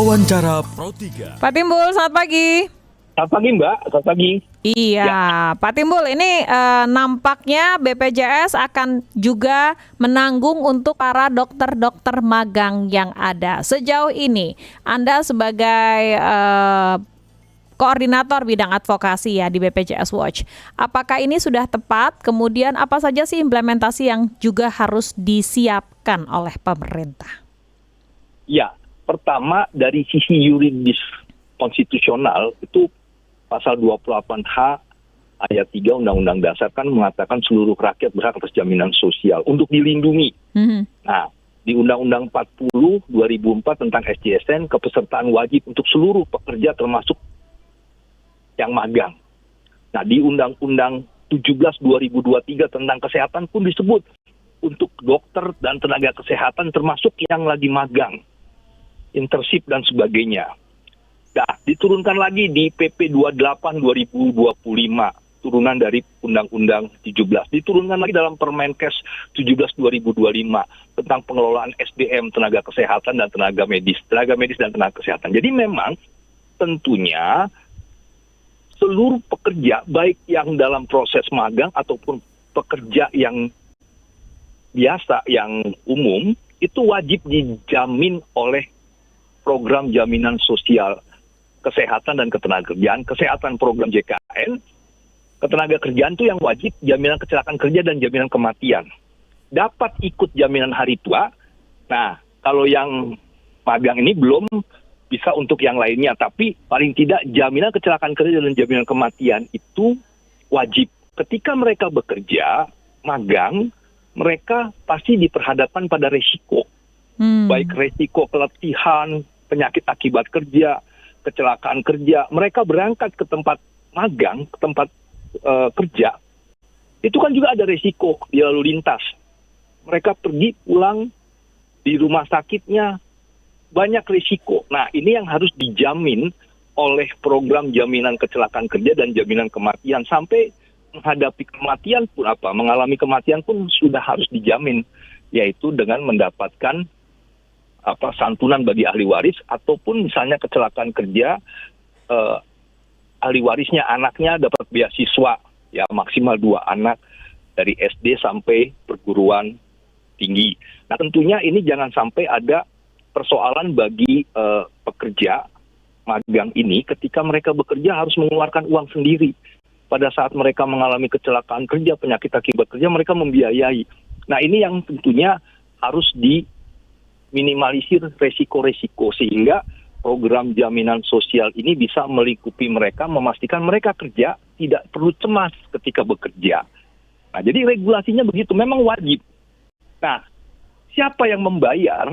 Wawancara Pro 3. Pak Timbul, selamat pagi. Selamat pagi Mbak, selamat pagi. Iya, ya. Pak Timbul, ini nampaknya BPJS akan juga menanggung untuk para dokter-dokter magang yang ada. Sejauh ini, Anda sebagai koordinator bidang advokasi ya di BPJS Watch, apakah ini sudah tepat? Kemudian apa saja sih implementasi yang juga harus disiapkan oleh pemerintah? Ya, pertama dari sisi yuridis konstitusional itu pasal 28H ayat 3 Undang-Undang Dasar kan mengatakan seluruh rakyat berhak atas jaminan sosial untuk dilindungi. Nah, di Undang-Undang 40 2004 tentang SJSN, kepesertaan wajib untuk seluruh pekerja termasuk yang magang. Nah, di Undang-Undang 17 2023 tentang kesehatan pun disebut untuk dokter dan tenaga kesehatan termasuk yang lagi magang, internship dan sebagainya. Nah, diturunkan lagi di PP 28 2025, turunan dari Undang-Undang 17. Diturunkan lagi dalam Permenkes 17 2025 tentang pengelolaan SDM, tenaga kesehatan dan tenaga medis dan tenaga kesehatan. Jadi memang tentunya seluruh pekerja, baik yang dalam proses magang ataupun pekerja yang biasa, yang umum, itu wajib dijamin oleh program jaminan sosial kesehatan dan ketenagakerjaan. Kesehatan program JKN, ketenagakerjaan itu yang wajib jaminan kecelakaan kerja dan jaminan kematian. Dapat ikut jaminan hari tua. Nah, kalau yang magang ini belum bisa untuk yang lainnya, tapi paling tidak jaminan kecelakaan kerja dan jaminan kematian itu wajib. Ketika mereka bekerja, magang, mereka pasti diperhadapkan pada resiko. Baik resiko keletihan, penyakit akibat kerja, kecelakaan kerja. Mereka berangkat ke tempat magang, ke tempat kerja, itu kan juga ada resiko di lalu lintas. Mereka pergi pulang di rumah sakitnya, banyak risiko. Nah, ini yang harus dijamin oleh program jaminan kecelakaan kerja dan jaminan kematian. Sampai menghadapi kematian pun mengalami kematian pun sudah harus dijamin, yaitu dengan mendapatkan santunan bagi ahli waris, ataupun misalnya kecelakaan kerja, ahli warisnya anaknya dapat beasiswa, ya maksimal 2 anak dari SD sampai perguruan tinggi. Nah, tentunya ini jangan sampai ada persoalan bagi pekerja magang ini ketika mereka bekerja harus mengeluarkan uang sendiri. Pada saat mereka mengalami kecelakaan kerja, penyakit akibat kerja, mereka membiayai. Nah, ini yang tentunya harus diminimalisir resiko-resiko sehingga program jaminan sosial ini bisa melingkupi mereka, memastikan mereka kerja tidak perlu cemas ketika bekerja. Nah, jadi regulasinya begitu, memang wajib. Nah, siapa yang membayar?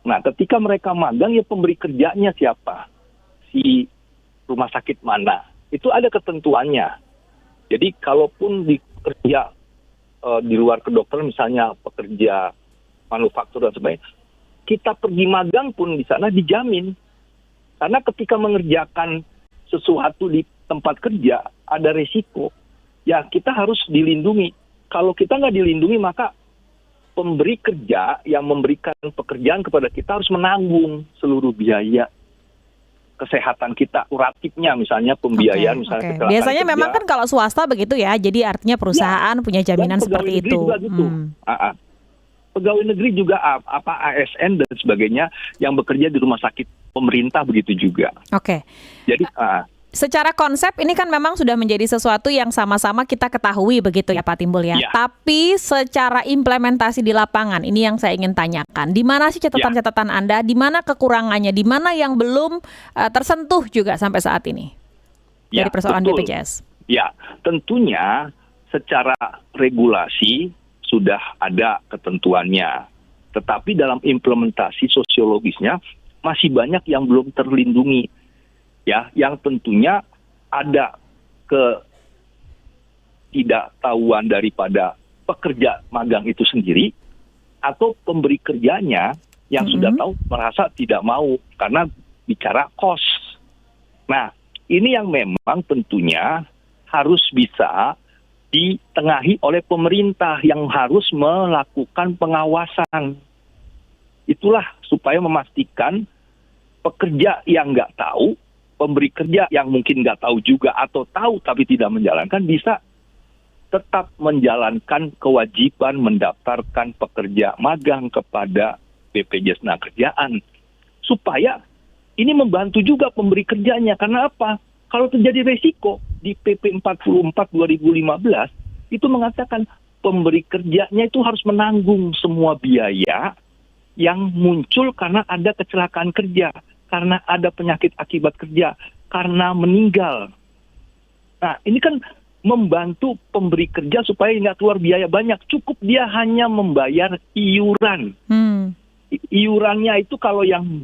Nah, ketika mereka magang, ya pemberi kerjanya siapa? Si rumah sakit mana? Itu ada ketentuannya. Jadi, kalaupun bekerja di luar kedokteran, misalnya pekerja manufaktur dan sebagainya, kita pergi magang pun di sana dijamin. Karena ketika mengerjakan sesuatu di tempat kerja, ada resiko. Ya, kita harus dilindungi. Kalau kita nggak dilindungi, maka pemberi kerja yang memberikan pekerjaan kepada kita harus menanggung seluruh biaya kesehatan kita, kuratifnya misalnya pembiayaan, misalnya kecelakaan biasanya kerja. Memang kan kalau swasta begitu ya, jadi artinya perusahaan punya jaminan seperti itu. Juga gitu. Pegawai negeri juga ASN dan sebagainya yang bekerja di rumah sakit pemerintah begitu juga. Jadi secara konsep ini kan memang sudah menjadi sesuatu yang sama-sama kita ketahui begitu ya Pak Timbul ya. Tapi secara implementasi di lapangan ini yang saya ingin tanyakan. Di mana sih catatan-catatan Anda? Di mana kekurangannya? Di mana yang belum tersentuh juga sampai saat ini dari persoalan BPJS? Ya, tentunya secara regulasi sudah ada ketentuannya. Tetapi dalam implementasi sosiologisnya masih banyak yang belum terlindungi. Ya, yang tentunya ada ketidaktahuan daripada pekerja magang itu sendiri atau pemberi kerjanya yang sudah tahu merasa tidak mau karena bicara cost. Nah, ini yang memang tentunya harus bisa ditengahi oleh pemerintah yang harus melakukan pengawasan. Itulah supaya memastikan pekerja yang nggak tahu, pemberi kerja yang mungkin nggak tahu juga atau tahu tapi tidak menjalankan bisa tetap menjalankan kewajiban mendaftarkan pekerja magang kepada BPJS Tenagakerjaan. Supaya ini membantu juga pemberi kerjanya. Karena apa? Kalau terjadi resiko di PP 44 2015 itu mengatakan pemberi kerjanya itu harus menanggung semua biaya yang muncul karena ada kecelakaan kerja, karena ada penyakit akibat kerja, karena meninggal. Nah, ini kan membantu pemberi kerja supaya nggak keluar biaya banyak. Cukup dia hanya membayar iuran. Iurannya itu kalau yang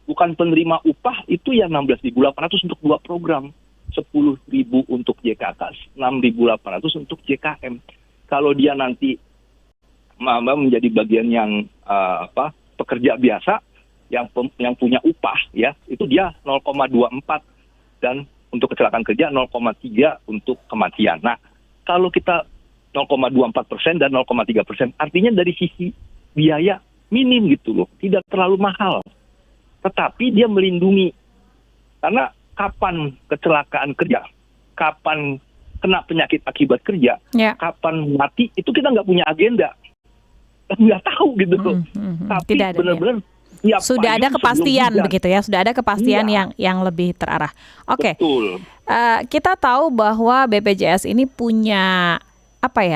bukan penerima upah itu ya 16.800 untuk 2 program. 10.000 untuk JKK, 6.800 untuk JKM. Kalau dia nanti menjadi bagian yang pekerja biasa yang punya upah ya, itu dia 0,24 dan untuk kecelakaan kerja 0,3 untuk kematian. Nah, kalau kita 0,24% dan 0,3%, artinya dari sisi biaya minim gitu loh, tidak terlalu mahal. Tetapi dia melindungi. Karena kapan kecelakaan kerja, kapan kena penyakit akibat kerja, kapan mati, itu kita nggak punya agenda. Nggak tahu gitu loh. Tapi benar-benar sudah ada kepastian begitu ya, sudah ada kepastian yang lebih terarah. Oke. Betul. Kita tahu bahwa BPJS ini punya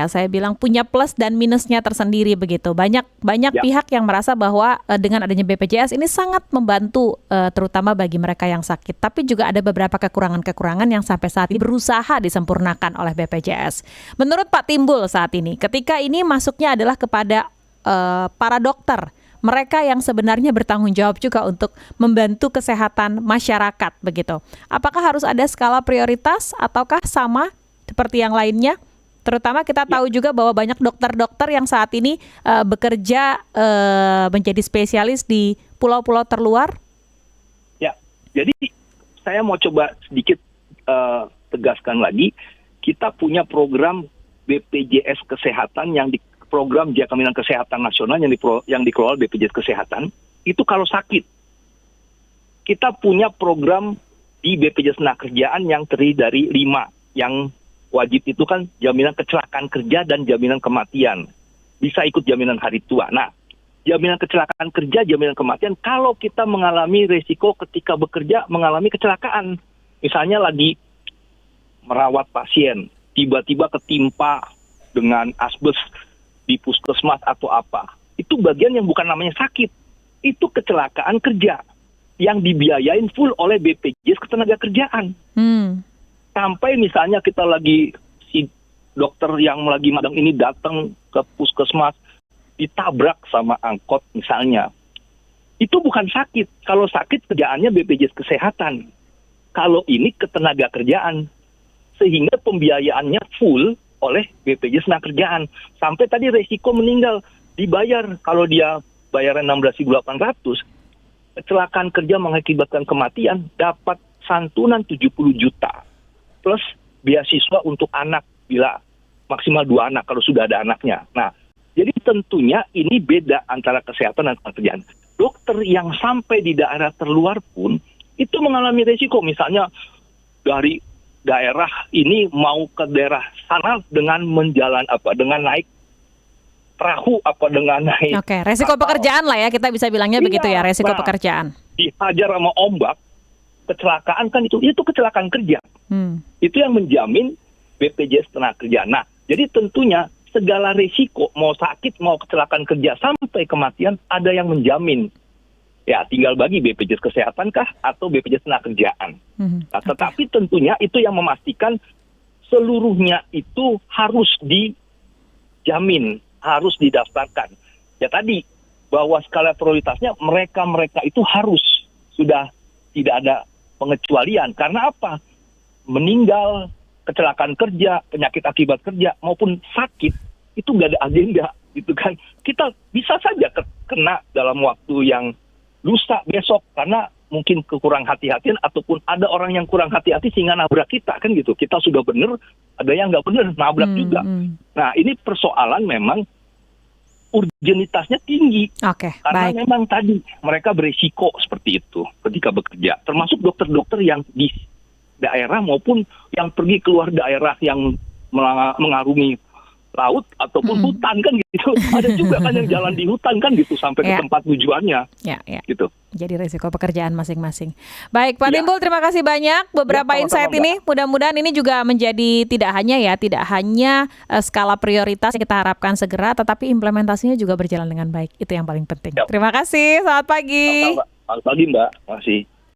saya bilang punya plus dan minusnya tersendiri begitu. Banyak pihak yang merasa bahwa dengan adanya BPJS ini sangat membantu terutama bagi mereka yang sakit. Tapi juga ada beberapa kekurangan-kekurangan yang sampai saat ini berusaha disempurnakan oleh BPJS. Menurut Pak Timbul saat ini, ketika ini masuknya adalah kepada para dokter, mereka yang sebenarnya bertanggung jawab juga untuk membantu kesehatan masyarakat begitu. Apakah harus ada skala prioritas ataukah sama seperti yang lainnya? Terutama kita tahu juga bahwa banyak dokter-dokter yang saat ini bekerja menjadi spesialis di pulau-pulau terluar. Ya, jadi saya mau coba sedikit tegaskan lagi. Kita punya program BPJS Kesehatan program Jaminan Kesehatan Nasional yang dikelola BPJS Kesehatan. Itu kalau sakit, kita punya program di BPJS Tenagakerjaan yang terdiri dari 5 yang wajib itu kan jaminan kecelakaan kerja dan jaminan kematian. Bisa ikut jaminan hari tua. Nah, jaminan kecelakaan kerja, jaminan kematian, kalau kita mengalami resiko ketika bekerja mengalami kecelakaan. Misalnya lagi merawat pasien, tiba-tiba ketimpa dengan asbes di puskesmas atau apa. Itu bagian yang bukan namanya sakit. Itu kecelakaan kerja yang dibiayain full oleh BPJS Ketenagakerjaan. Sampai misalnya kita lagi, si dokter yang lagi magang ini datang ke puskesmas, ditabrak sama angkot misalnya. Itu bukan sakit. Kalau sakit kerjaannya BPJS Kesehatan. Kalau ini ketenagakerjaan. Sehingga pembiayaannya full oleh BPJS Tenagakerjaan. Sampai tadi resiko meninggal dibayar. Kalau dia bayaran 16.800, kecelakaan kerja mengakibatkan kematian, dapat santunan 70 juta. Plus beasiswa untuk anak bila maksimal 2 anak kalau sudah ada anaknya. Nah, jadi tentunya ini beda antara kesehatan dan pekerjaan. Dokter yang sampai di daerah terluar pun itu mengalami resiko. Misalnya dari daerah ini mau ke daerah sana dengan dengan naik perahu dengan naik. Oke, resiko pekerjaan lah ya, kita bisa bilangnya begitu ya, resiko pekerjaan. Dihajar sama ombak, kecelakaan kan itu kecelakaan kerja. Itu yang menjamin BPJS Tenagakerjaan. Nah, jadi tentunya segala risiko, mau sakit, mau kecelakaan kerja, sampai kematian, ada yang menjamin. Ya, tinggal bagi BPJS Kesehatan kah atau BPJS Tenagakerjaan. Nah, tetapi tentunya itu yang memastikan seluruhnya itu harus dijamin, harus didaftarkan. Ya tadi, bahwa skala prioritasnya mereka itu harus sudah tidak ada pengecualian. Karena apa? Meninggal, kecelakaan kerja, penyakit akibat kerja, maupun sakit, itu nggak ada agenda, gitu kan. Kita bisa saja kena dalam waktu yang lusa besok, karena mungkin kekurang hati-hatian, ataupun ada orang yang kurang hati-hati sehingga nabrak kita, kan gitu. Kita sudah benar, ada yang nggak benar, nabrak juga. Nah, ini persoalan memang urgenitasnya tinggi. Oke, Karena baik. memang tadi mereka beresiko seperti itu ketika bekerja. Termasuk dokter-dokter yang di daerah maupun yang pergi keluar daerah yang mengarungi laut ataupun hutan kan gitu. Ada juga kan yang jalan di hutan kan gitu sampai ke tempat tujuannya. Ya. Gitu. Jadi risiko pekerjaan masing-masing. Baik, Pak Ya. Timbul, terima kasih banyak beberapa insight ini. Mudah-mudahan ini juga menjadi tidak hanya skala prioritas yang kita harapkan segera, tetapi implementasinya juga berjalan dengan baik. Itu yang paling penting. Ya. Terima kasih. Selamat pagi. Selamat pagi, Mbak. Terima kasih.